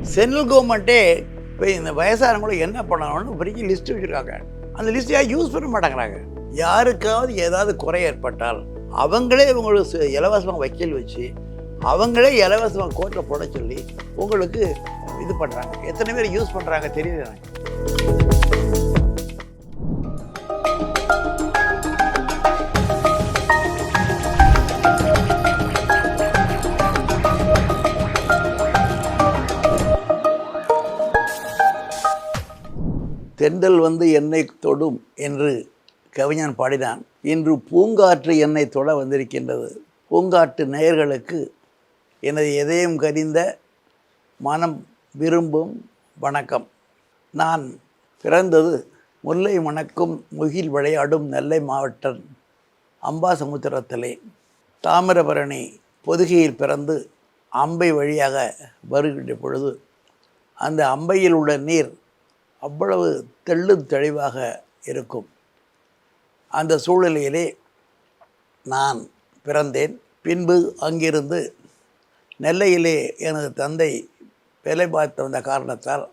Central கவர்மெண்ட்டே இப்போ இந்த வயசானவங்களும் என்ன பண்ணணும்னு பெரிய லிஸ்ட் வச்சுருக்காங்க. அந்த லிஸ்ட்டை யூஸ் பண்ண மாட்டேங்கிறாங்க. யாருக்காவது ஏதாவது குறை ஏற்பட்டால் அவங்களே உங்களுக்கு இலவசமாக வக்கீல் வச்சு அவங்களே இலவசமாக கோர்ட்டில் போட சொல்லி உங்களுக்கு இது பண்ணுறாங்க. எத்தனை பேர் யூஸ் பண்ணுறாங்க தெரியல எனக்கு. தென்றல் வந்து என்னை தொடும் என்று கவிஞன் பாடினான். இன்று பூங்காற்று என்னை தொட வந்திருக்கின்றது. பூங்காற்று நேயர்களுக்கு எனது இதயம் கனிந்த மனம் விரும்பும் வணக்கம். நான் பிறந்தது முல்லை மணக்கும் முகில் விளையாடும் நெல்லை மாவட்டம் அம்பாசமுத்திரத்திலே. தாமிரபரணி பொதுகையில் பிறந்து அம்பை வழியாக வருகின்ற பொழுது அந்த அம்பையில் உள்ள நீர் அவ்வளவு தெள்ளு தெளிவாக இருக்கும். அந்த சூழ்நிலையிலே நான் பிறந்தேன். பின்பு அங்கிருந்து நெல்லையிலே எனது தந்தை வேலை பார்த்து வந்த காரணத்தால்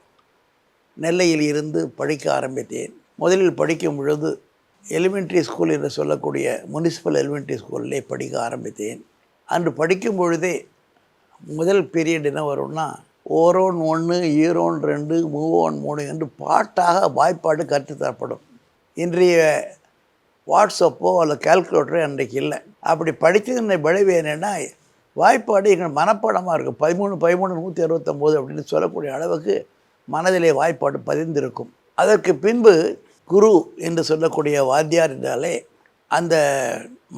நெல்லையில் இருந்து படிக்க ஆரம்பித்தேன். முதலில் படிக்கும் பொழுது எலிமெண்ட்ரி ஸ்கூல் என்று சொல்லக்கூடிய முனிசிபல் எலிமெண்ட்ரி ஸ்கூலிலே படிக்க ஆரம்பித்தேன். அன்று படிக்கும் பொழுதே முதல் பீரியட் என்ன வரும்னா, ஓரோன் 1, ஈரோன் 2, மூவோன் 3 என்று பாட்டாக வாய்ப்பாடு கற்றுத்தரப்படும். இன்றைய வாட்ஸ்அப்போ அல்லது கால்குலேட்டரோ அன்றைக்கு இல்லை. அப்படி படித்தது விளைவு என்னென்னா, வாய்ப்பாடு எங்கள் மனப்பாடமாக இருக்கும். 13 169 அப்படின்னு சொல்லக்கூடிய அளவுக்கு மனதிலே வாய்ப்பாடு பதிந்திருக்கும். அதற்கு பின்பு குரு என்று சொல்லக்கூடிய வாத்தியார் என்றாலே அந்த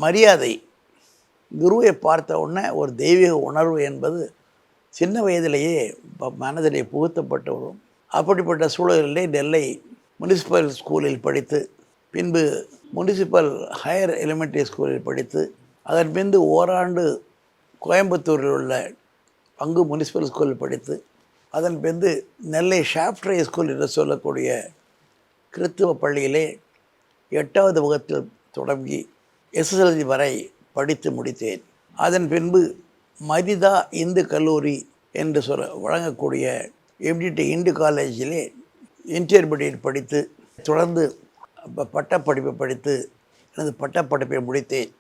மரியாதை, குருவை பார்த்த உடனே ஒரு தெய்வீக உணர்வு என்பது சின்ன வயதிலேயே மனதிலே புகுத்தப்பட்டு வரும். அப்படிப்பட்ட சூழலிலே நெல்லை முனிசிபல் ஸ்கூலில் படித்து, பின்பு முனிசிபல் ஹையர் எலிமெண்ட்ரி ஸ்கூலில் படித்து, அதன் பின்பு ஓராண்டு கோயம்புத்தூரில் உள்ள பங்கு முனிசிபல் ஸ்கூலில் படித்து, அதன் பின்பு நெல்லை ஷாஃப்ட்ரே ஸ்கூல் என்று சொல்லக்கூடிய கிறித்துவ பள்ளியிலே 8வது வகுப்பில் தொடங்கி எஸ்எஸ்எல்சி வரை படித்து முடித்தேன். அதன் பின்பு மரிதா இந்து கல்லூரி என்று வழங்கக்கூடிய எம்டிடி இந்து காலேஜிலே இன்டர்மீடியட் படித்து தொடர்ந்து பட்டப்படிப்பை படித்து எனது பட்டப்படிப்பை முடித்தேன்.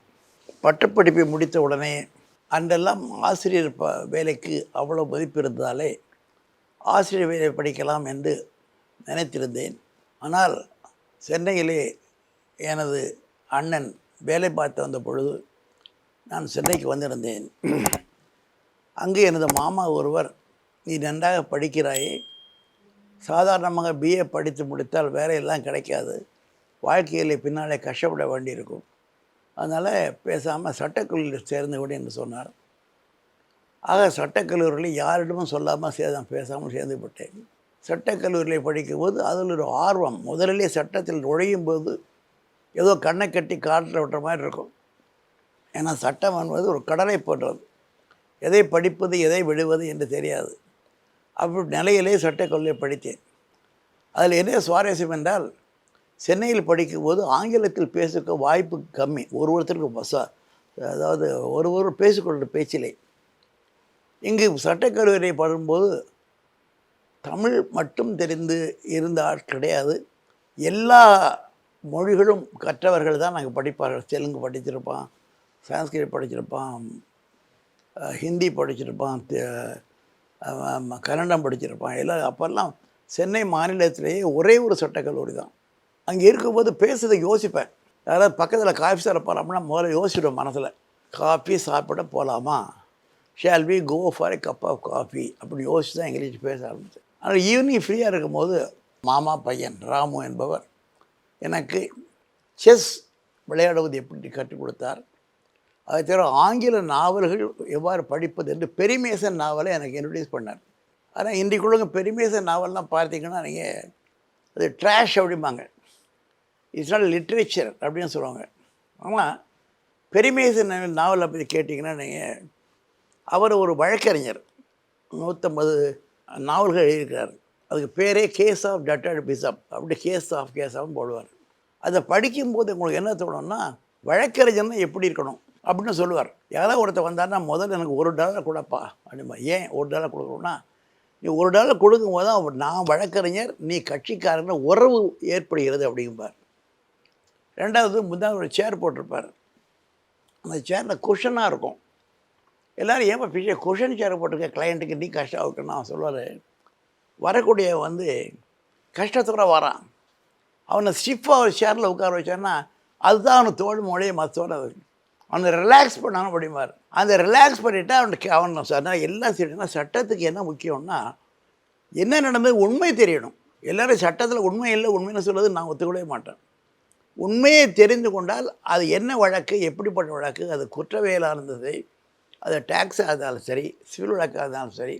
பட்டப்படிப்பை முடித்த உடனே அன்றெல்லாம் ஆசிரியர் வேலைக்கு அவ்வளோ மதிப்பு இருந்ததாலே ஆசிரியர் வேலை படிக்கலாம் என்று நினைத்திருந்தேன். ஆனால் சென்னையிலே எனது அண்ணன் வேலை பார்த்து வந்த பொழுது நான் சென்னைக்கு வந்திருந்தேன். அங்கு எனது மாமா ஒருவர், நீ நன்றாக படிக்கிறாயே, சாதாரணமாக பிஏ படித்து முடித்தால் வேலையெல்லாம் கிடைக்காது, வாழ்க்கையில் பின்னாலே கஷ்டப்பட வேண்டியிருக்கும், அதனால் பேசாமல் சட்டக்கல்லூரியில் சேர்ந்து விடு என்று சொன்னார். ஆக சட்டக்கல்லூரியில் யாரிடமும் சொல்லாமல் பேசாமல் சேர்ந்து விட்டேன். சட்டக்கல்லூரியில் படிக்கும்போது அதில் ஒரு ஆர்வம். முதலிலே சட்டத்தில் நுழையும் போது ஏதோ கண்ணை கட்டி காட்டில் விட்டுற மாதிரி இருக்கும். ஏன்னா சட்டம் என்பது ஒரு கடலை போன்றது. எதை படிப்பது எதை விடுவது என்று தெரியாது. அப்படி நிலையிலே சட்டக்கல்லூரியில் படித்தேன். அதில் என்ன சுவாரஸ்யம் என்றால், சென்னையில் படிக்கும்போது ஆங்கிலத்தில் பேசுக்க வாய்ப்பு கம்மி. ஒருத்தருக்கு அதாவது ஒரு பேசிக்கொண்ட பேச்சிலே. இங்கு சட்டக்கல்லூரியை படும்போது தமிழ் மட்டும் தெரிந்து இருந்த ஆள் கிடையாது. எல்லா மொழிகளும் கற்றவர்கள் தான் நாங்கள் படிப்பார்கள். தெலுங்கு படிச்சிருப்பான், சான்ஸ்கிரிட் படிச்சிருப்பான், ஹிந்தி படிச்சிருப்பான், கன்னடம் படிச்சிருப்பான். எல்லாம் அப்போல்லாம் சென்னை மாநிலத்திலேயே ஒரே ஒரு சட்டக்கல்லூரி தான். அங்கே இருக்கும்போது பேசுறதை யோசிப்பேன். யாராவது பக்கத்தில் காஃபி சாப்பிட போகலாம்னா முதல்ல யோசிச்சிடுவேன் மனசில், காஃபி சாப்பிட போகலாமா, shall we go for a cup of coffee அப்படி யோசிச்சு தான் இங்கிலீஷ் பேச ஆரம்பித்தேன். ஆனால் ஈவினிங் ஃப்ரீயாக இருக்கும்போது மாமா பையன் ராமு என்பவர் எனக்கு செஸ் விளையாடுவது எப்படி கற்றுக் கொடுத்தார். அதை தவிர ஆங்கில நாவல்கள் எவ்வாறு படிப்பது என்று பெரிமேசன் நாவலை எனக்கு இன்ட்ரடியூஸ் பண்ணார். ஆனால் இன்றைக்குள்ளங்க பெரிமேசன் நாவல்லாம் பார்த்தீங்கன்னா நீங்கள் அது ட்ராஷ் அப்படிம்பாங்க, இட்ஸ் நாட் லிட்ரேச்சர் அப்படின்னு சொல்லுவாங்க. ஆனால் பெரிமேசன் நாவலை பற்றி கேட்டிங்கன்னா நீங்கள், அவர் ஒரு வழக்கறிஞர், 150 நாவல்கள் எழுதியிருக்கிறார். அதுக்கு பேரே கேஸ் ஆஃப் டட்டர்ட் பிஷப், அப்படி கேஸ் ஆஃப்னு போடுவார். அதை படிக்கும்போது உங்களுக்கு என்ன தோணும்னா, வழக்கறிஞர்னா எப்படி இருக்கணும் அப்படின்னு சொல்லுவார். யாராவது ஒருத்தர் வந்தார்னா முதல்ல எனக்கு $1 கொடுப்பா அப்படிம்பா. ஏன் $1 கொடுக்கணும்னா, நீ $1 கொடுக்கும்போது தான் நான் வழக்கறிஞர், நீ கட்சிக்காரன்னு உறவு ஏற்படுகிறது அப்படிம்பார். 2வது முன்னாடி ஒரு சேர் போட்டிருப்பார். அந்த சேரில் குஷனாக இருக்கும். எல்லோரும் ஏன் ஃபிஷே குஷன் சேர் போட்டிருக்க கிளையண்ட்டுக்கு நீ கஷ்டம் ஆகட்டுன்னு அவன் சொல்லுவார். வரக்கூடிய கஷ்டத்தோட வரான். அவனை ஸ்டிஃபாக ஒரு சேரில் உட்கார வச்சான்னா அதுதான் அவனுக்கு தோல் மொழியை மற்றோட அவனை ரிலாக்ஸ் பண்ணான்னு அப்படிம்பார். அந்த ரிலாக்ஸ் பண்ணிவிட்டு அவன் சொன்னால் எல்லாம் சரினா சட்டத்துக்கு என்ன முக்கியம்னா என்ன நடந்தது உண்மை தெரியணும். எல்லோரும் சட்டத்தில் உண்மை இல்லை உண்மைன்னு சொல்வது நான் ஒத்துக்கொள்ளவே மாட்டேன். உண்மையை தெரிந்து கொண்டால் அது என்ன வழக்கு, எப்படிப்பட்ட வழக்கு, அது குற்றவியலாக இருந்தது, அது டேக்ஸாக இருந்தாலும் சரி, சிவில் வழக்காக இருந்தாலும் சரி,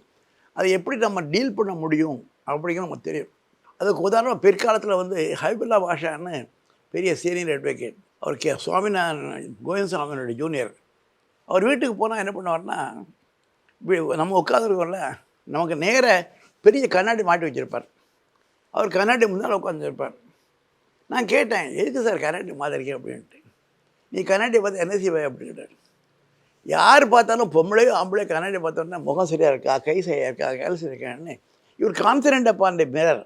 அதை எப்படி நம்ம டீல் பண்ண முடியும் அப்படிங்கிறது நமக்கு தெரியும். அதுக்கு உதாரணம் பிற்காலத்தில் ஹைபுல்லா பாஷான்னு பெரிய சீனியர் அட்வொகேட், அவர் கோவிந்த் சாமியோட ஜூனியர். அவர் வீட்டுக்கு போனால் என்ன பண்ணுவார்னா, நம்ம உட்காந்துருக்கோம்ல, நமக்கு நேர பெரிய கண்ணாடி மாட்டி வச்சுருப்பார். அவர் கண்ணாடி முன்னால் உட்காந்துருப்பார். நான் கேட்டேன், எதுக்கு சார் கண்ணாடி மாதிரிக்கேன் அப்படின்ட்டு. நீ கண்ணாடி பார்த்து என்ன செய்வே அப்படின்ட்டார். யார் பார்த்தாலும் பொம்பளையோ ஆம்பளையோ கண்ணாடி பார்த்தோன்னா முகம் சரியாக இருக்கா, கை சரியாக இருக்கா, கையில் சரியாக இருக்கான்னு இவர் கான்ஃபிடென்ட் அப்பான் தி மிரர்,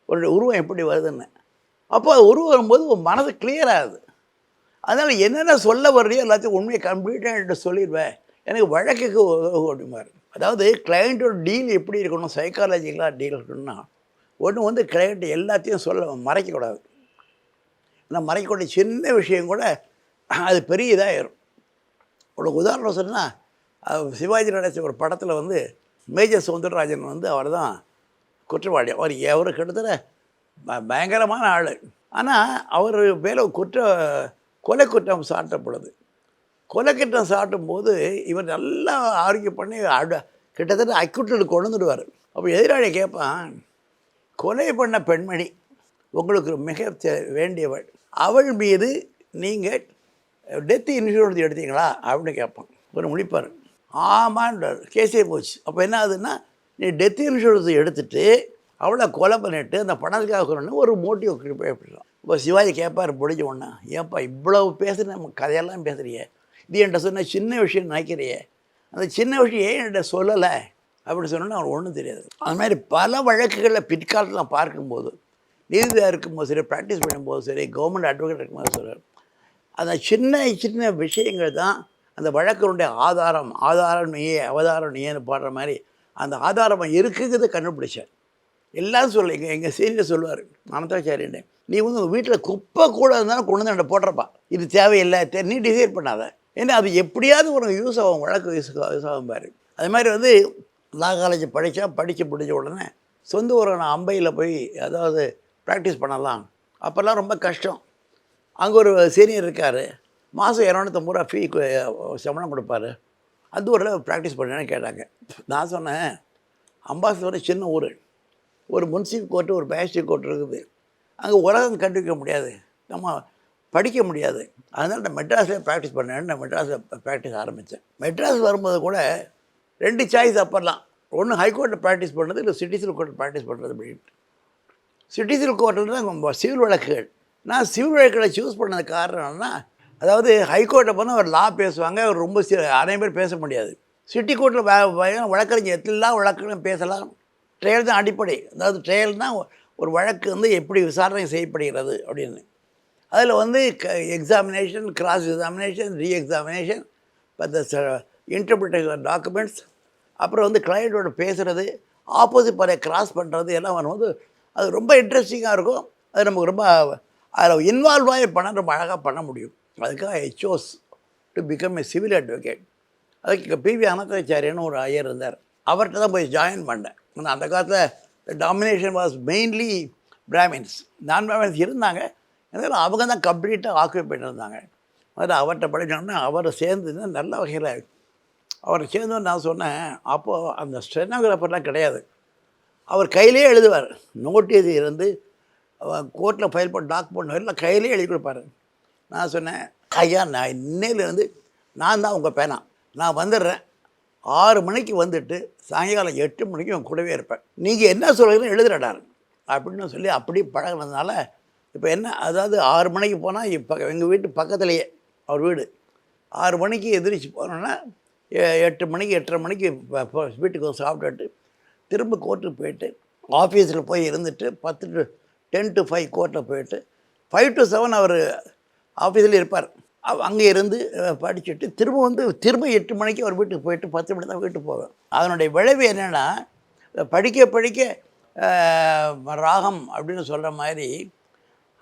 ஒரு உருவம் எப்படி வருதுன்னு. அப்போ அது உருவம் வரும்போது உன் மனது கிளியர் ஆகுது. அதனால் என்னென்ன சொல்ல வர்றியோ எல்லாத்தையும் உண்மையை கம்ப்ளீட்டாக என்கிட்ட சொல்லிடுவேன், எனக்கு வழக்குக்கு அப்படிமாரு. அதாவது கிளையண்ட்டோட டீல் எப்படி இருக்கணும், சைக்காலஜிக்கலாக டீல் இருக்கணும்னா ஒன்று கிளையண்ட் எல்லாத்தையும் மறைக்கக்கூடாது. ஏன்னா மறைக்கக்கூடிய சின்ன விஷயம் கூட அது பெரிய இதாகிடும். ஒரு உதாரணம் சொன்னால் சிவாஜி நடித்த ஒரு படத்தில் மேஜர் சௌந்தரராஜன் அவர் தான் குற்றவாளி. அவர் கிட்டத்தட்ட பயங்கரமான ஆள். ஆனால் அவர் மேலே கொலை குற்றம் சாட்டப்படுது. கொலை குற்றம் சாட்டும்போது இவர் நல்லா ஆர்கியூ பண்ணி கிட்டத்தட்ட அக்யூட்டில் கொண்டு வந்துடுவார். அப்போ எதிராளி கேட்பான், கொலை பண்ண பெண்மணி உங்களுக்கு மிக வேண்டியவள், அவள் மீது நீங்கள் டெத் இன்சூரன்ஸ் எடுத்தீங்களா அப்படின்னு கேட்பான். ஒரு முடிப்பார், ஆமான்றார். கேஸே போச்சு. அப்போ என்ன ஆகுதுன்னா, நீ டெத் இன்சூரன்ஸ் எடுத்துகிட்டு அவளை கொலை பண்ணிவிட்டு அந்த பணத்துக்காக சொல்லணும்னு ஒரு மோட்டிவ் போய்விடலாம். இப்போ சிவாஜி கேட்பார் முடிஞ்ச ஒன்றா, ஏன்ப்பா இவ்வளவு பேசுகிற நம்ம கதையெல்லாம் பேசுகிறியே, இது என்கிட்ட சொன்ன சின்ன விஷயம் நினைக்கிறியே, அந்த சின்ன விஷயம் ஏன் என்கிட்ட சொல்லலை அப்படின்னு சொன்னோன்னா அவனுக்கு ஒன்றும் தெரியாது. அது மாதிரி பல வழக்குகளில் பிற்காலத்தில் நான் பார்க்கும்போது, நீதிபதியாக இருக்கும்போது சரி, ப்ராக்டிஸ் பண்ணும்போது சரி, கவர்மெண்ட் அட்வொகேட் இருக்கும்போது சரி, அந்த சின்ன சின்ன விஷயங்கள் தான் அந்த வழக்கினுடைய ஆதாரம் நீயே அவதாரம் நீயேன்னு பாடுற மாதிரி அந்த ஆதாரம் இருக்குங்கிறத கண்டுபிடிச்சேன். எல்லாம் சொல்ல எங்கள் சீனியர் சொல்லுவார் மனதாச்சாரியன்னு, நீ உங்கள் வீட்டில் குப்பை கூட இருந்தாலும் கொண்டு வந்து என்கிட்ட போடுறப்பா, இது தேவையில்லை, நீ டிசைட் பண்ணாத, ஏன்னா அது எப்படியாவது உனக்கு யூஸ் ஆகும், வழக்கு யூஸ் ஆகும் பாரு. அது மாதிரி லா காலேஜ் படித்து முடிஞ்ச உடனே சொந்த ஊரை நான் அம்பையில் போய் அதாவது ப்ராக்டிஸ் பண்ணலாம். அப்போல்லாம் ரொம்ப கஷ்டம். அங்கே ஒரு சீனியர் இருக்கார், மாதம் 250 ரூபா ஃபீ சம்பளம் கொடுப்பாரு. அந்த ஊரில் ப்ராக்டிஸ் பண்ணேன்னு கேட்டாங்க. நான் சொன்னேன், அம்பாசதோட சின்ன ஊர், ஒரு முன்சிபல் கோர்ட்டு ஒரு மேஜிஸ்ட்ரேட் கோர்ட் இருக்குது, அங்கே உலகம் கண்டுபிடிக்க முடியாது, நம்ம படிக்க முடியாது, அதனால் நான் மெட்ராஸில் ப்ராக்டிஸ் பண்ணேன்னு நான் மெட்ராஸில் ப்ராக்டிஸ் ஆரம்பித்தேன். மெட்ராஸ் வரும்போது கூட 2 சாய்ஸ் அப்போல்லாம், ஒன்று ஹைகோர்ட்டில் ப்ராக்டிஸ் பண்ணுறது, இல்லை சிட்டிசல் கோர்ட்டில் ப்ராக்டிஸ் பண்ணுறது அப்படின்ட்டு. சிட்டிசல் கோர்ட்டில் தான் சிவில் வழக்குகள். நான் சிவில் வழக்குகளை சூஸ் பண்ணது காரணம்னா, அதாவது ஹைகோர்ட்டை போனால் ஒரு லா பேசுவாங்க, அவர் ரொம்ப அனைவரும் பேர் பேச முடியாது. சிட்டி கோர்ட்டில் வழக்கறிஞர் எல்லா வழக்குகளும் பேசலாம். ட்ரையல் தான் அடிப்படை. அதாவது ட்ரையல் தான் ஒரு வழக்கு எப்படி விசாரணை செய்யப்படுகிறது அப்படின்னு. அதில் examination, cross examination, reexamination, interpretation documents, அப்புறம் கிளையண்ட்டோட பேசுகிறது, ஆப்போசிட் பார்ட்டியை கிராஸ் பண்ணுறது எல்லாம் வரும்போது அது ரொம்ப இன்ட்ரெஸ்டிங்காக இருக்கும். அது நமக்கு ரொம்ப அதில் இன்வால்வ் ஆகி ரொம்ப அழகாக பண்ண முடியும். அதுக்காக I chose to become a civil advocate. அதுக்கு பிவி அனந்தாச்சாரியன்னு ஒரு ஐயர் இருந்தார், அவர்கிட்ட தான் போய் ஜாயின் பண்ணேன். அந்த காலத்தில் டாமினேஷன் வாஸ் மெயின்லி பிராமின்ஸ், நான் பிராமின்ஸ் இருந்தாங்க, இருந்தாலும் அவங்க தான் கம்ப்ளீட்டாக ஆக்குபை பண்ணியிருந்தாங்க. அதில் அவர்கிட்ட படித்தோன்னா அவரை சேர்ந்து நல்ல வகையில் அவரை சேர்ந்து நான் சொன்னேன். அப்போது அந்த ஸ்டெனோகிராஃபர்லாம் கிடையாது, அவர் கையிலே எழுதுவார். நோட்டீஸ் இருந்து கோர்ட்டில் ஃபைல் பண்ண டாக்குமெண்ட் எல்லாம் கையிலே எழுதி கொடுப்பார். நான் சொன்னேன், ஐயா நான் இன்னையிலேருந்து நான் தான் உங்கள் பேனா, நான் வந்துடுறேன், 6 மணிக்கு வந்துட்டு சாயங்காலம் 8 மணிக்கு உங்கள் கூடவே இருப்பேன், நீங்கள் என்ன சொல்கிறீங்கன்னு எழுதுறடாரு அப்படின்னு சொல்லி அப்படி பழகினதுனால இப்போ என்ன, அதாவது 6 மணிக்கு போனால் இப்போ எங்கள் வீட்டு பக்கத்துலேயே அவர் வீடு, 6 மணிக்கு எதிர்த்து போனோன்னா 8 மணிக்கு 8:30 மணிக்கு வீட்டுக்கு சாப்பிட்டுட்டு திரும்ப கோர்ட்டுக்கு போயிட்டு ஆஃபீஸில் போய் இருந்துட்டு 10 to 5 கோர்ட்டில் போயிட்டு 5 to 7 அவர் ஆஃபீஸில் இருப்பார். அங்கே இருந்து படிச்சுட்டு திரும்ப 8 மணிக்கு அவர் வீட்டுக்கு போயிட்டு 10 மணி தான் வீட்டுக்கு போவேன். அதனுடைய விளைவு என்னென்னா, படிக்க படிக்க ராகம் அப்படின்னு சொல்கிற மாதிரி,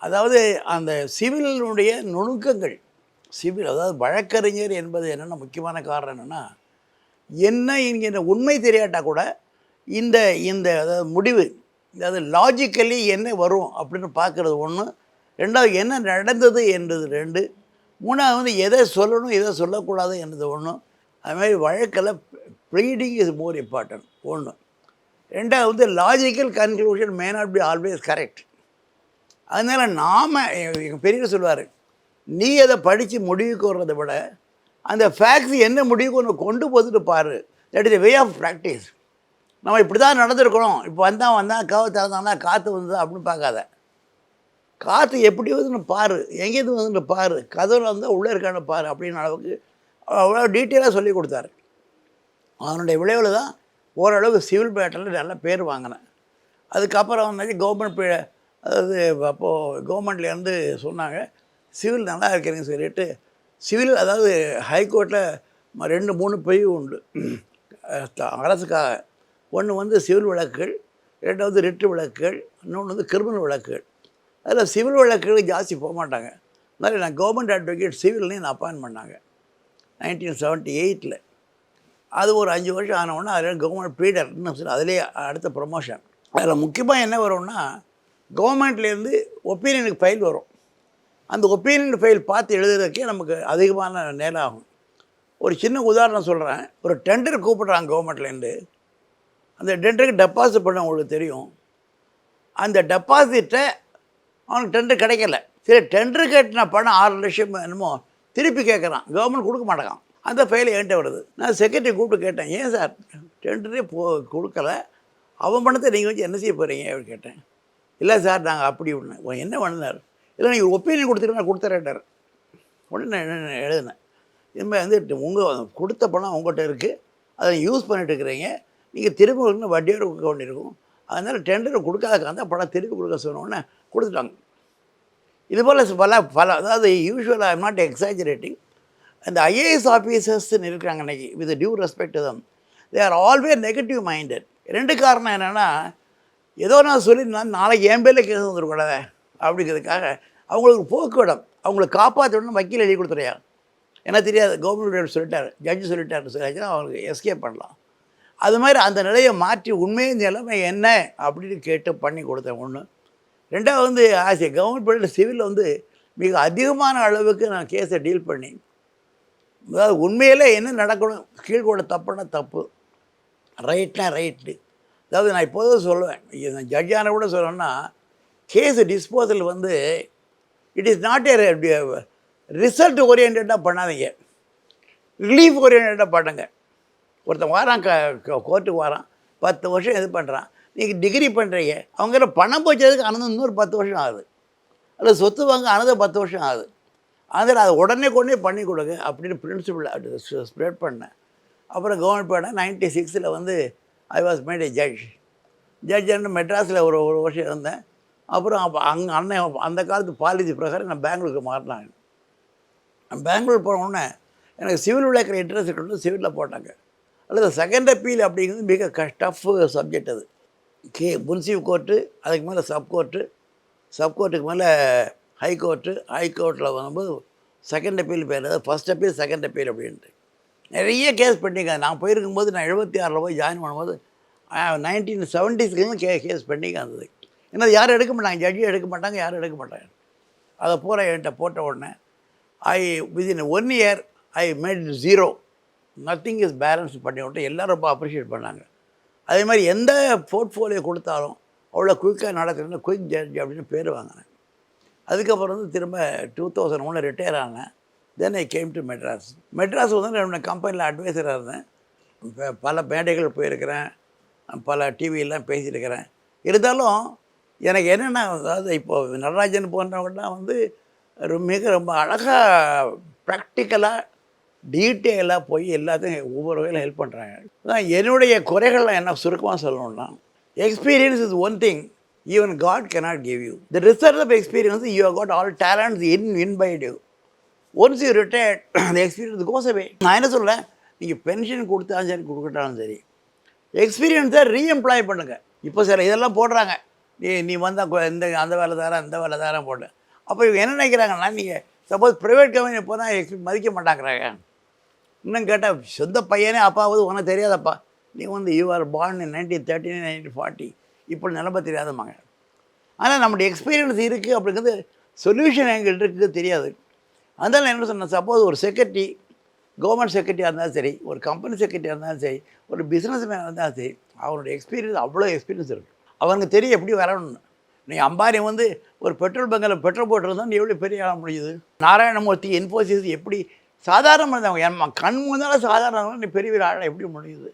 அதாவது அந்த சிவிலினுடைய நுணுக்கங்கள், அதாவது வழக்கறிஞர் என்பது என்னென்னா முக்கியமான காரணம் என்னென்னா, என்ன என்கிற உண்மை தெரியாட்டா கூட இந்த அதாவது முடிவு, அதாவது லாஜிக்கலி என்ன வரும் அப்படின்னு பார்க்குறது ஒன்று, ரெண்டாவது என்ன நடந்தது என்றது 2, மூணாவது எதை சொல்லணும் எதை சொல்லக்கூடாது என்றது ஒன்று. அதுமாதிரி வழக்கில் ப்ளீடிங் இஸ் மோர் இம்பார்ட்டன்ட் ஒன்று. ரெண்டாவது logical conclusion may not be always correct. அதனால் எங்கள் பெரியவர் சொல்லுவார், நீ அதை படித்து முடிவுக்கு வர்றதை விட அந்த ஃபேக்ட்ஸ் என்ன முடிவுக்கு ஒன்று கொண்டு போதுட்டு பாரு. That is way of practice. நம்ம இப்படி தான் நடந்திருக்கணும், இப்போ வந்தால் கதவை திறந்தாங்கன்னா காற்று வந்தது அப்படின்னு பார்க்காத. காற்று எப்படி வந்துன்னு பாரு, எங்கேருந்து வந்துன்னு பாரு, கதவில் வந்தால் உள்ளே இருக்கான்னு பாரு அப்படின்னு அளவுக்கு அவ்வளோ டீட்டெயிலாக சொல்லி கொடுத்தாரு. அதனுடைய விளைவில் தான் ஓரளவு சிவில் பேட்டரில் நல்ல பேர் வாங்கினேன். அதுக்கப்புறம் வந்து கவர்மெண்ட் அதாவது அப்போது கவர்மெண்ட்லேருந்து சொன்னாங்க, சிவில் நல்லா இருக்கிறீங்கன்னு சொல்லிட்டு சிவில், அதாவது ஹைகோர்ட்டில் 2-3 பிரிவு உண்டு அரசுக்காக. ஒன்று வந்து சிவில் வழக்குகள், ரெண்டாவது ரிட்டு வழக்குகள், இன்னொன்று வந்து கிரிமினல் வழக்குகள். அதில் சிவில் வழக்குகளுக்கு ஜாஸ்தி போக மாட்டாங்க. அதனால் நான் கவர்மெண்ட் அட்வொகேட் சிவில்னு என்னை அப்பாயின்ட் பண்ணாங்க 1978. அது ஒரு 5 வருஷம் ஆனவுடனே அதில் கவர்மெண்ட் ப்ளீடர் இன்னும் சொல்லி அதிலே அடுத்த ப்ரொமோஷன். அதில் முக்கியமாக என்ன வரும்னா, கவர்மெண்ட்லேருந்து ஒப்பீனியனுக்கு ஃபைல் வரும். அந்த ஒப்பீனியன் ஃபைல் பார்த்து எழுதுறதுக்கே நமக்கு அதிகமான நேரம் ஆகும். ஒரு சின்ன உதாரணம் சொல்கிறேன். ஒரு டெண்டர் கூப்பிட்றாங்க கவர்மெண்ட்லேருந்து. அந்த டெண்டருக்கு டெபாசிட் பண்ண உங்களுக்கு தெரியும். அந்த டெபாசிட்டை அவனுக்கு டெண்டர் கிடைக்கல. சரி, டெண்டர் கட்டின பணம் 6 லட்சம் என்னமோ திருப்பி கேட்குறான், கவர்மெண்ட் கொடுக்க மாட்டேங்கான். அந்த ஃபைல் என்கிட்ட வருது. நான் செக்ரட்டரி கூப்பிட்டு கேட்டேன், ஏன் சார் டெண்டரே கொடுக்கல, அவன் பணத்தை நீங்கள் வச்சு என்ன செய்ய போகிறீங்க அப்படின்னு கேட்டேன். இல்லை சார் நாங்கள் அப்படி ஒன்று என்ன பண்ணினார், இல்லை நீங்கள் ஒப்பீனியன் கொடுத்துட்டு நான் கொடுத்துறேன்டார். உடனே நான் எழுதினேன், இதுமாதிரி வந்து உங்கள் கொடுத்த பணம் உங்கள்கிட்ட இருக்குது, அதை யூஸ் பண்ணிட்டு இருக்கிறீங்க, நீங்கள் திரும்ப வட்டியோடு கொடுக்க வேண்டியிருக்கும், அதனால் டெண்டரை கொடுக்காத அந்த பணம் திருப்பி கொடுக்க சொன்னோன்னே கொடுத்துட்டாங்க. இதுபோல் பல அதாவது யூஸ்வலாக ஐம் நாட் எக்ஸாஜரேட்டிங். அந்த ஐஏஎஸ் ஆஃபீஸர்ஸ்ன்னு இருக்கிறாங்க அன்றைக்கி, with due respect to them, they are always negative minded. 2 காரணம் என்னென்னா, ஏதோ நான் சொல்லி நாளைக்கு என் பேரில் கேஸ் வந்துருக்கூடாது அப்படிங்கிறதுக்காக அவங்களுக்கு போக்குவிடம், அவங்கள காப்பாற்றணும்னு வக்கீல் எழுதி கொடுத்துறையா. ஏன்னா தெரியாது, கவர்மெண்ட் சொல்லிட்டார், ஜட்ஜு சொல்லிட்டாருன்னு சொல்லியாச்சுன்னா அவங்களுக்கு எஸ்கேப் பண்ணலாம். அது மாதிரி அந்த நிலையை மாற்றி உண்மையை நிலைமை என்ன அப்படின்னு கேட்டு பண்ணி கொடுத்தேன் ஒன்று. ரெண்டாவது வந்து ஆஸ் ஏ கவர்மெண்ட் பீரியட் சிவிலில் வந்து மிக அதிகமான அளவுக்கு நான் கேஸை டீல் பண்ணி, அதாவது உண்மையில் என்ன நடக்கணும், கீழ்கூட தப்புன்னா தப்பு, ரைட்னா ரைட்டு. அதாவது நான் இப்போதும் சொல்லுவேன், ஜட்ஜான கூட சொல்லணும்னா, கேஸு டிஸ்போசல் வந்து it is not a result ஓரியன்டாக பண்ணாதீங்க, ரிலீஃப் ஓரியன்டாக பண்ணுங்க. ஒருத்தன் வாரான் கோர்ட்டுக்கு வாரான், 10 வருஷம் இது பண்ணுறான், நீங்கள் டிகிரி பண்ணுறீங்க, அவங்க பணம் போச்சதுக்கு அனந்தம் இன்னொரு 10 வருஷம் ஆகுது, அல்லது சொத்து வாங்க அனந்தம் 10 வருஷம் ஆகுது. அதில் அதை உடனே கொண்டே பண்ணி கொடுங்க அப்படின்னு பிரின்சிபல் ஸ்ப்ரெட் பண்ணேன். அப்புறம் கவர்மெண்ட் பண்ணேன். 96 வந்து I was made A judge மெட்ராஸில் ஒரு வருஷம் இருந்தேன். அப்புறம் அங்கே அண்ணன் அந்த காலத்து பாலிசி பிரகாரம் நான் பெங்களூருக்கு மாறினாங்க. நான் பெங்களூர் போனோடனே எனக்கு சிவில் வழக்கிற இன்ட்ரெஸ்ட் இருந்து சிவிலில் போட்டாங்க. அல்லது செகண்ட் அப்பீல் அப்படிங்கிறது மிக டஃப் சப்ஜெக்ட். அது முன்சிப் கோர்ட்டு, அதுக்கு மேலே சப்கோர்ட்டுக்கு மேலே ஹைகோர்ட்டில் வரும்போது செகண்ட் அப்பீல் பேர், அதாவது ஃபஸ்ட் அப்பீல் செகண்ட் அப்பீல் அப்படின்ட்டு நிறைய கேஸ் பெண்டிங்க. நான் போயிருக்கும்போது நான் 76 போய் ஜாயின் பண்ணும்போது 1970s கேஸ் பெண்டிங் இருந்தது. ஏன்னா யாரும் எடுக்க மாட்டாங்க, ஜட்ஜியும் எடுக்க மாட்டாங்க, யாரும் எடுக்க மாட்டாங்க. அதை பூரா என்கிட்ட போட்ட உடனே within 1 year I made 0, nothing is balance பண்ணி விட்டு எல்லோரும் ரொம்ப அப்ரிஷியேட் பண்ணாங்க. அதே மாதிரி எந்த போர்ட்ஃபோலியோ கொடுத்தாலும் அவ்வளோ குயிக்காக நடக்கிறேன்னு குயிக் ஜட்ஜ் அப்படின்னு பேர் வாங்கினேன். அதுக்கப்புறம் வந்து திரும்ப 2001 ரிட்டையர் ஆனேன். தென் ஐ கேம் டு மெட்ராஸ் வந்து என்னோடய கம்பெனியில் அட்வைசராக இருந்தேன். பல மேடைகள் போயிருக்கிறேன், பல டிவியெல்லாம் பேசியிருக்கிறேன். இருந்தாலும் எனக்கு என்னென்னா, அதாவது இப்போது நடராஜன் போன்றவங்களாம் வந்து ரொம்ப அழகாக ப்ராக்டிக்கலாக டீட்டெயிலாக போய் எல்லாத்தையும் ஒவ்வொரு வகையிலும் ஹெல்ப் பண்ணுறாங்க. அதான் என்னுடைய குறைகள்லாம் என்ன சுருக்கமாக சொல்லணும்னா, experience is one thing even God cannot give you. The result of experience, you have got all talents inbred you. Once you retired அந்த எக்ஸ்பீரியன்ஸ் கோஸ் அவே. நான் என்ன சொல்கிறேன், நீங்கள் பென்ஷன் கொடுத்தாலும் சரி கொடுக்கட்டாலும் சரி எக்ஸ்பீரியன்ஸை ரீஎம்ப்ளாய் பண்ணுங்கள். இப்போ சார் இதெல்லாம் போடுறாங்க, நீ வந்தால் இந்த அந்த வேலை தரேன் இந்த வேலை தரேன் போட்டு. அப்போ இவங்க என்ன நினைக்கிறாங்கன்னா, நீங்கள் சப்போஸ் ப்ரைவேட் கம்பெனி போனால் மதிக்க மாட்டாங்கிறாங்க. இன்னும் கேட்டால் சொந்த பையனே அப்பாவது உனக்கு தெரியாதப்பா, நீ வந்து யூ ஆர் பார்ன் இன் 1939 1940 இப்போ நிலமை தெரியாதம்மாங்க. ஆனால் நம்முடைய எக்ஸ்பீரியன்ஸ் இருக்குது அப்படிங்கிறது சொல்யூஷன் எங்கள்கிட்ட இருக்குது தெரியாது. அதனால் என்ன சொன்னேன், சப்போஸ் ஒரு செக்ரட்டரி கவர்மெண்ட் செக்ரட்டரியாக இருந்தாலும் சரி, ஒரு கம்பெனி செக்ரட்டரியாக இருந்தாலும் சரி, ஒரு பிஸ்னஸ் மேன் இருந்தாலும் சரி, அவனுடைய எக்ஸ்பீரியன்ஸ் அவ்வளோ எக்ஸ்பீரியன்ஸ் இருக்குது. அவனுக்கு தெரியும் எப்படி வரணும்னு. நீ அம்பானி வந்து ஒரு பெட்ரோல் பங்கில் பெட்ரோல் போட்டுருந்தா நீ எவ்வளோ பெரிய ஆக முடியுது. நாராயணமூர்த்தி இன்ஃபோசிஸ் எப்படி சாதாரணமாக என் கண் முன்னால் சாதாரணமாக நீ பெரிய பெரிய ஆளாக எப்படி முடியுது.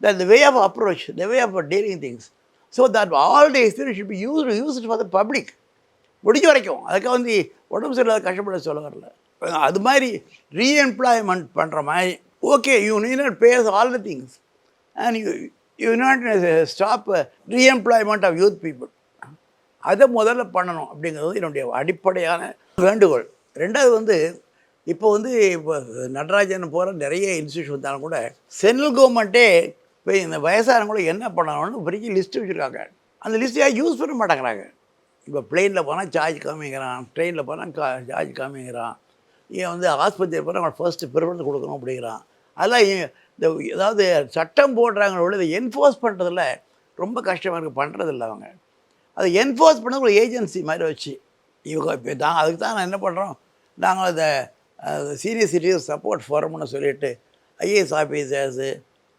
The way of approach, the way of dealing things. So that all the experience should be used for the public. முடிஞ்ச வரைக்கும் அதுக்காக வந்து உடம்பு சரியில்லாத கஷ்டப்பட சொல்ல வரல. அது மாதிரி ரீஎம்ப்ளாய்மெண்ட் பண்ணுற மாதிரி okay, you need not face all the things and you not stop reemployment of youth people. அதை முதல்ல பண்ணணும் அப்படிங்கிறது என்னுடைய அடிப்படையான வேண்டுகோள். ரெண்டாவது வந்து இப்போ நடராஜன் போகிற நிறைய இன்ஸ்டியூஷன் வந்தாலும் கூட சென்ட்ரல் கவர்மெண்ட்டே இப்போ இந்த வயசானவங்களை என்ன பண்ணணும்னு பெரிய லிஸ்ட்டு வச்சுருக்காங்க. அந்த லிஸ்ட்டையாக யூஸ் பண்ண மாட்டேங்கிறாங்க. இப்போ பிளெயினில் போனால் சார்ஜ் காமிங்கிறான், ட்ரெயினில் போனால் சார்ஜ் காமிங்கிறான், ஏன் ஆஸ்பத்திரி போனால் அவன் ஃபர்ஸ்ட்டு ப்ரிஃபரன்ஸ் கொடுக்கணும் அப்படிங்கிறான். அதெல்லாம் இந்த ஏதாவது சட்டம் போடுறாங்களோட இதை என்ஃபோர்ஸ் பண்ணுறதில்ல ரொம்ப கஷ்டமாக இருக்குது, பண்ணுறதில்ல அவங்க. அதை என்ஃபோர்ஸ் பண்ண ஒரு ஏஜென்சி மாதிரி வச்சு இவங்க இப்போ அதுக்கு தான் நான் என்ன பண்ணுறோம், நாங்கள் அதை சீனியர் சிட்டிசன் சப்போர்ட் ஃபோரம்னு சொல்லிட்டு ஐஏஎஸ் ஆஃபீஸர்ஸு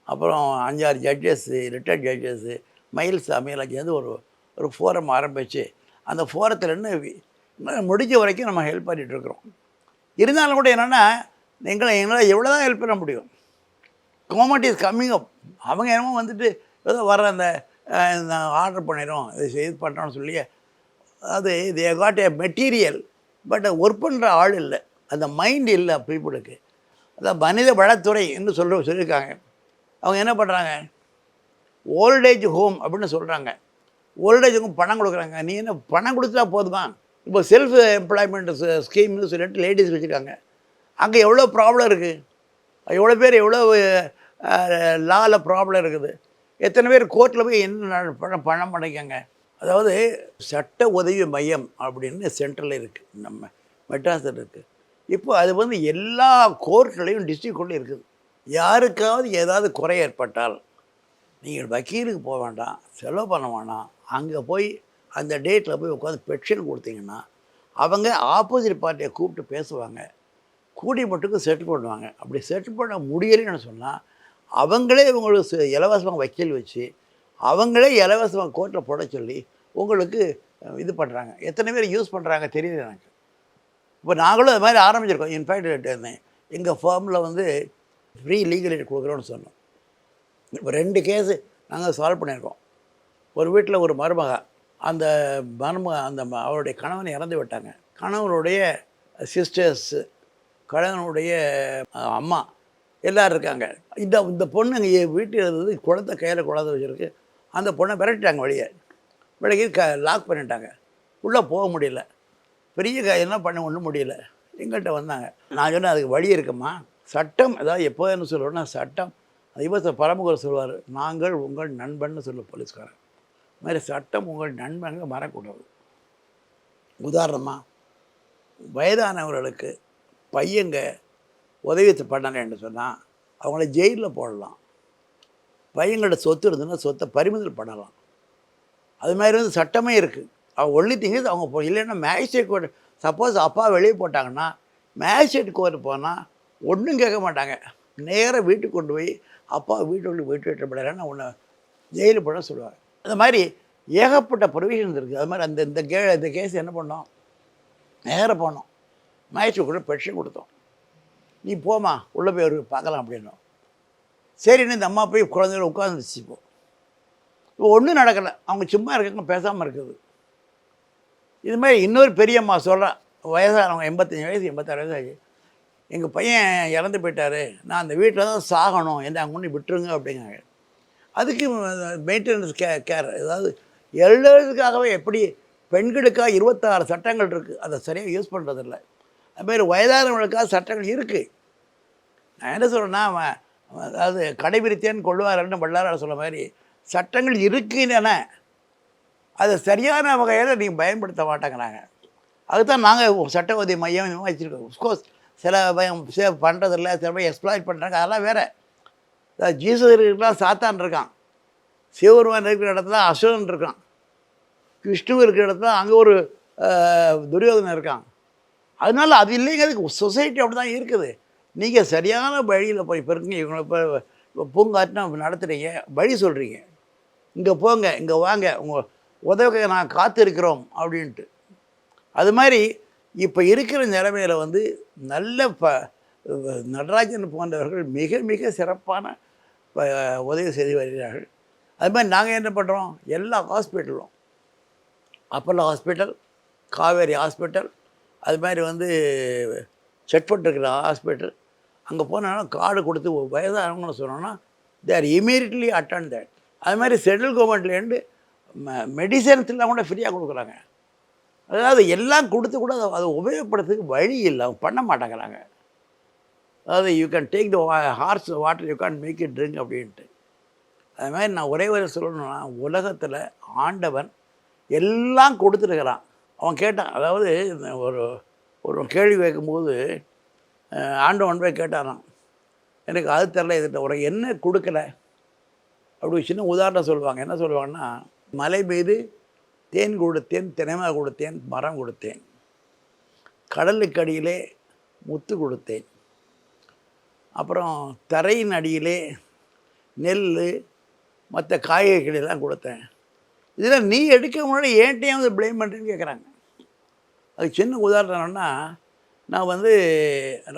அப்புறம் 5-6 ஜட்ஜஸ்ஸு ரிட்டையர்ட் ஜட்ஜஸ்ஸு மயில்சாமி எல்லாம் சேர்ந்து ஒரு ஃபோரம் ஆரம்பித்து அந்த ஃபோரத்தில் இன்னும் முடிஞ்ச வரைக்கும் நம்ம ஹெல்ப் பண்ணிகிட்ருக்குறோம். இருந்தாலும் கூட என்னென்னா எங்களால் எவ்வளோ தான் ஹெல்ப் பண்ண முடியும். Government is coming up. அவங்க என்னமோ ஏதோ வர அந்த ஆர்டர் பண்ணிடும் இது பண்ணுறோன்னு சொல்லி அது they got A material, but work பண்ணுற ஆள் இல்லை, அந்த மைண்ட் இல்லை பீப்புளுக்கு. அதான் மனித வளத்துறை என்று சொல்லியிருக்காங்க. அவங்க என்ன பண்ணுறாங்க, ஓல்டேஜ் ஹோம் அப்படின்னு சொல்கிறாங்க. ஓல்டேஜுக்கும் பணம் கொடுக்குறாங்க. நீ என்ன பணம் கொடுத்தா போதுமா? இப்போ செல்ஃப் எம்ப்ளாய்மெண்ட் ஸ்கீம்னு சொல்லிட்டு லேடிஸ் வச்சுருக்காங்க. அங்கே எவ்வளோ ப்ராப்ளம் இருக்குது, எவ்வளோ பேர் எவ்வளோ லாவில் ப்ராப்ளம் இருக்குது, எத்தனை பேர் கோர்ட்டில் போய் என்ன பணம் பண்ணிக்காங்க. அதாவது சட்ட உதவி மையம் அப்படின்னு சென்ட்ரலில் இருக்குது, நம்ம மெட்ராஸில் இருக்குது. இப்போ அது எல்லா கோர்ட்லேயும் டிஸ்ட்ரிக்ட் கோர்ட்லையும் இருக்குது. யாருக்காவது ஏதாவது குறை ஏற்பட்டால் நீங்கள் வக்கீலுக்கு போக வேண்டாம், செலவு பண்ண வேண்டாம், அங்கே போய் அந்த டேட்டில் போய் உட்காந்து பெட்டிஷன் கொடுத்தீங்கன்னா அவங்க ஆப்போசிட் பார்ட்டியை கூப்பிட்டு பேசுவாங்க, கூடி மட்டுக்கு செட்டில் பண்ணுவாங்க. அப்படி செட்டில் பண்ண முடியலைன்னு சொன்னால் அவங்களே உங்களுக்கு இலவசமாக வக்கீல் வச்சு அவங்களே இலவசமாக கோர்ட்டில் போட சொல்லி உங்களுக்கு இது பண்ணுறாங்க. எத்தனை பேர் யூஸ் பண்ணுறாங்க தெரியல எனக்கு. இப்போ நாங்களும் அது மாதிரி ஆரம்பிச்சிருக்கோம். இன்ஃபேக்ட் எங்கள் ஃபார்மில் ஃப்ரீ லீகல் எய்ட் கொடுக்குறோன்னு சொன்னோம். இப்போ 2 கேஸு நாங்கள் சால்வ் பண்ணியிருக்கோம். ஒரு வீட்டில் ஒரு மருமக, அந்த அவருடைய கணவனை இறந்து விட்டாங்க. கணவனுடைய சிஸ்டர்ஸு, கணவனுடைய அம்மா எல்லோரும் இருக்காங்க. இந்த பொண்ணு இங்கே வீட்டில் இருந்தது, குழந்தை கையில் குழந்தை வச்சுருக்கு. அந்த பொண்ணை விரட்டிட்டாங்க வெளியே. லாக் பண்ணிட்டாங்க, உள்ளே போக முடியல. பெரிய என்ன பண்ண ஒன்றும் முடியல. எங்கள்கிட்ட வந்தாங்க. நான் சொன்னேன் அதுக்கு வழி இருக்குமா, சட்டம் அதாவது எப்போ என்ன சொல்லுவோன்னா சட்டம் இவர் பரமகுரு சொல்லுவார், நாங்கள் உங்கள் நண்பன்னு சொல்ல போலீஸ்காரன் மாதிரி சட்டம் உங்கள் நண்பங்க மறக்கூடாது. உதாரணமாக வயதானவர்களுக்கு பையங்க உதவி பண்ணலைன்னு சொன்னால் அவங்கள ஜெயிலில் போடலாம். பையங்களோட சொத்து இருந்ததுன்னா சொத்தை பறிமுதல் பண்ணலாம். அது மாதிரி சட்டமே இருக்குது. அவங்க ஒன்லி திங்ஸ் அவங்க இல்லைன்னா மேஜிஸ்ட்ரேட் கோர்ட், சப்போஸ் அப்பா வெளியே போட்டாங்கன்னா மேஜிஸ்ட்ரேட் கோர்ட்டு போனால் ஒன்றும் கேட்க மாட்டாங்க, நேராக வீட்டுக்கு கொண்டு போய் அப்பா வீட்டு விட்டுவிட்டப்படலைன்னா உன்னை ஜெயிலு போட சொல்லுவாங்க. அந்த மாதிரி ஏகப்பட்ட ப்ரொவிஷன்ஸ் இருக்குது. அது மாதிரி இந்த கேஸ் என்ன பண்ணோம், நேராக போனோம், மேஜிஸ்ட்ரேட் கூட பெட்டிஷன் கொடுத்தோம், நீ போமா உள்ளே போய் பார்க்கலாம் அப்படின்னோம். சரின்னு இந்த அம்மா போய் குழந்தைகளை உட்காந்துச்சு. இப்போ ஒன்றும் நடக்கலை, அவங்க சும்மா இருக்காங்க, பேசாமல் இருக்குது. இது மாதிரி இன்னொரு பெரியம்மா சொல்கிறேன், வயசானவங்க 85 வயசு 86 வயசு ஆகி எங்கள் பையன் இறந்து போயிட்டார், நான் அந்த வீட்டில் தான் சாகணும், என்ன அங்கே கொண்டு விட்டுருங்க அப்படிங்காங்க. அதுக்கு மெயின்டெனன்ஸ் கேர், அதாவது எழுதுறதுக்காகவே எப்படி பெண்களுக்காக 26 சட்டங்கள் இருக்குது, அதை சரியாக யூஸ் பண்ணுறதில்ல. அதுமாதிரி வயதானவங்களுக்காக சட்டங்கள் இருக்குது. நான் என்ன சொல்கிறேன்னா, அதாவது கடைபிடித்தேன்னு கொள்வாரன்னு வள்ளாரார் சொல்ல மாதிரி சட்டங்கள் இருக்குன்னு அதை சரியான வகையில் நீங்கள் பயன்படுத்த மாட்டேங்கிறாங்க. அதுதான் நாங்கள் சட்ட உதவி மையம் வச்சுருக்கோம். அஃப்கோர்ஸ் சில பயம் சேவ் பண்ணுறதில்ல, சில பயம் எக்ஸ்ப்ளாய்ட் பண்ணுறாங்க, அதெல்லாம் வேறு. ஜீசஸ் இருக்கிறலாம் சாத்தான் இருக்கான், சிவபெருமான் இருக்கிற இடத்துல அசுரன் இருக்கான், விஷ்ணு இருக்கிற இடத்துல அங்கே ஒரு துரியோதனன் இருக்கான். அதனால அது இல்லைங்க, அதுக்கு சொசைட்டி அப்படி தான் இருக்குது. நீங்கள் சரியான வழியில் போய் இப்போ இருக்குங்க. இவங்களை இப்போ பூங்காட்டுனா நடத்துகிறீங்க, வழி சொல்கிறீங்க, இங்கே போங்க, இங்கே வாங்க, உங்கள் உதவிக்கு நான் காத்திருக்கிறோம் அப்படின்ட்டு. அது மாதிரி இப்போ இருக்கிற நிலைமையில் வந்து நல்ல நடராஜன் போன்றவர்கள் மிக மிக சிறப்பான உதவி செய்து வருகிறார்கள். அது மாதிரி நாங்கள் என்ன பண்ணுறோம், எல்லா ஹாஸ்பிட்டலும், அப்பல்லோ ஹாஸ்பிட்டல், காவேரி ஹாஸ்பிட்டல், அது மாதிரி வந்து செட்பட்டு இருக்கிற ஹாஸ்பிட்டல், அங்கே போனோன்னா கார்டு கொடுத்து வயதானவங்கன்னு சொன்னோன்னா they are immediately attend that. அது மாதிரி சென்ட்ரல் கவர்மெண்ட்லேருந்து மெடிசன்ஸ்லாம் கூட ஃப்ரீயாக கொடுக்குறாங்க. அதாவது எல்லாம் கொடுத்து கூட அதை உபயோகப்படுறதுக்கு வழி இல்லை, அவங்க பண்ண மாட்டேங்கிறாங்க. அதாவது you can take the horse water, you can make it drink அப்படின்ட்டு. அது மாதிரி நான் ஒரே ஒரு சொல்லணும்னா, உலகத்தில் ஆண்டவன் எல்லாம் கொடுத்துருக்கிறான். அவன் கேட்டான், அதாவது ஒரு கேள்வி கேட்கும்போது ஆண்டவன் போய் கேட்டானான், எனக்கு அது தெரில, இதுகிட்ட ஒரு என்ன கொடுக்கல அப்படி சின்ன உதாரணம் சொல்லுவாங்க. என்ன சொல்லுவாங்கன்னா, மலை மீது தேன் கொடுத்தேன், தினைமாக கொடுத்தேன், மரம் கொடுத்தேன், கடலுக்கு அடியிலே முத்து கொடுத்தேன், அப்புறம் தரையின் அடியிலே நெல் மற்ற காய்கறிகளெல்லாம் கொடுத்தேன். இதில் நீ எடுக்க முன்னாடி ஏன்ட்டையும் வந்து ப்ளேம் பண்ணுறேன்னு கேட்குறாங்க. அது சின்ன உதாரணம்னா, நான் வந்து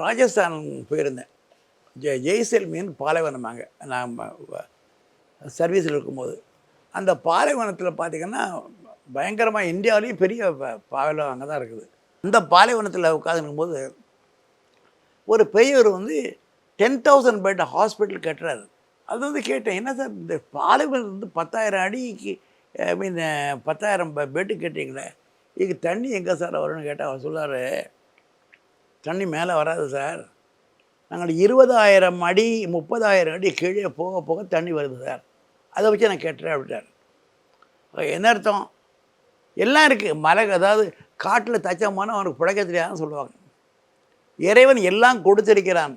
ராஜஸ்தான் போயிருந்தேன். ஜெய்சல்மீன் பாலைவனமாங்க நான் சர்வீஸில் இருக்கும்போது. அந்த பாலைவனத்தில் பார்த்திங்கன்னா பயங்கரமாக இந்தியாவிலேயும் பெரிய பாலைவனம் அங்கே தான் இருக்குது. அந்த பாலைவனத்தில் உட்காந்துருக்கும்போது ஒரு பெரியவர் வந்து 10,000 பெட் ஹாஸ்பிட்டல் கட்டுறாரு. அது வந்து கேட்டேன், என்ன சார் இந்த பாலைவனம் வந்து 10,000 அடிக்கு ஐ மீன் 10,000 பெட்டு கேட்டிங்களே, இதுக்கு தண்ணி எங்கே சார் வரும்னு கேட்டால் அவர் சொல்லார், தண்ணி மேலே வராது சார், நாங்கள் 20,000 அடி 30,000 அடி கீழே போக போக தண்ணி வருது சார், அதை வச்சு நான் கேட்டுறேன் அப்படின்ட்டார். என்ன அர்த்தம், எல்லாம் இருக்குது மலை, அதாவது காட்டில் தச்சமான அவனுக்கு பிழைக்க தெரியாதுன்னு சொல்லுவாங்க. இறைவன் எல்லாம் கொடுத்திருக்கிறான்,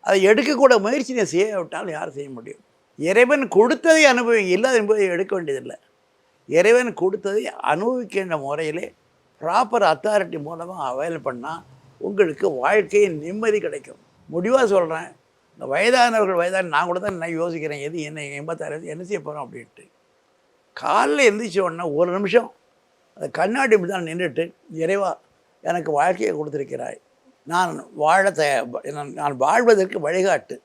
அதை எடுக்கக்கூட முயற்சி நீ செய்ய விட்டாலும் யாரும் செய்ய முடியும். இறைவன் கொடுத்ததை அனுபவிங்க, இல்லாத என்பதை எடுக்க வேண்டியதில்லை. இறைவன் கொடுத்ததை அனுபவிக்கின்ற முறையிலே ப்ராப்பர் அத்தாரிட்டி மூலமாக அவைல் பண்ணால் உங்களுக்கு வாழ்க்கையின் நிம்மதி கிடைக்கும். முடிவாக சொல்கிறேன், இந்த வயதானவர்கள் நான் கூட தான் நான் யோசிக்கிறேன், எது என்ன 86 என்ன செய்ய போகிறோம் அப்படின்ட்டு. காலையில் எழுந்திரிச்ச உடனே ஒரு நிமிஷம் அந்த கண்ணாடி தான் நின்றுட்டு, இறைவா எனக்கு வாழ்க்கையை கொடுத்துருக்கிறாய், நான் நான் வாழ்வதற்கு வழிகாட்டு,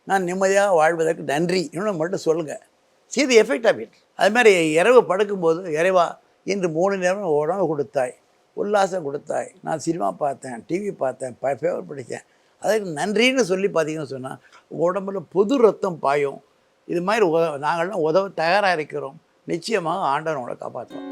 நான் நிம்மதியாக வாழ்வதற்கு நன்றி இன்னும் மட்டும் சொல்லுங்கள். See the effect of it. அது மாதிரி இரவு படுக்கும்போது, இறைவா இன்று 3 நேரம் உணவு கொடுத்தாய், உல்லாசம் கொடுத்தாய், நான் சினிமா பார்த்தேன், டிவி பார்த்தேன், பேப்பர் படித்தேன், அதுக்கு நன்றின்னு சொல்லி பார்த்தீங்கன்னு சொன்னால் உங்கள் உடம்புல புது ரத்தம் பாயும். இது மாதிரி நாங்கள்லாம் உதவ தயாராக இருக்கிறோம். நிச்சயமாக ஆண்டவன் உங்களை காப்பாற்றுவோம்.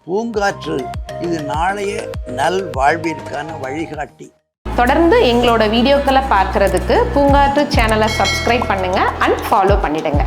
பூங்காற்று இது நாளைய நல் வாழ்விற்கான வழிகாட்டி. தொடர்ந்து எங்களோட வீடியோக்களை பார்க்கறதுக்கு பூங்காற்று சேனலை சப்ஸ்கிரைப் பண்ணுங்க அண்ட் ஃபாலோ பண்ணிடுங்க.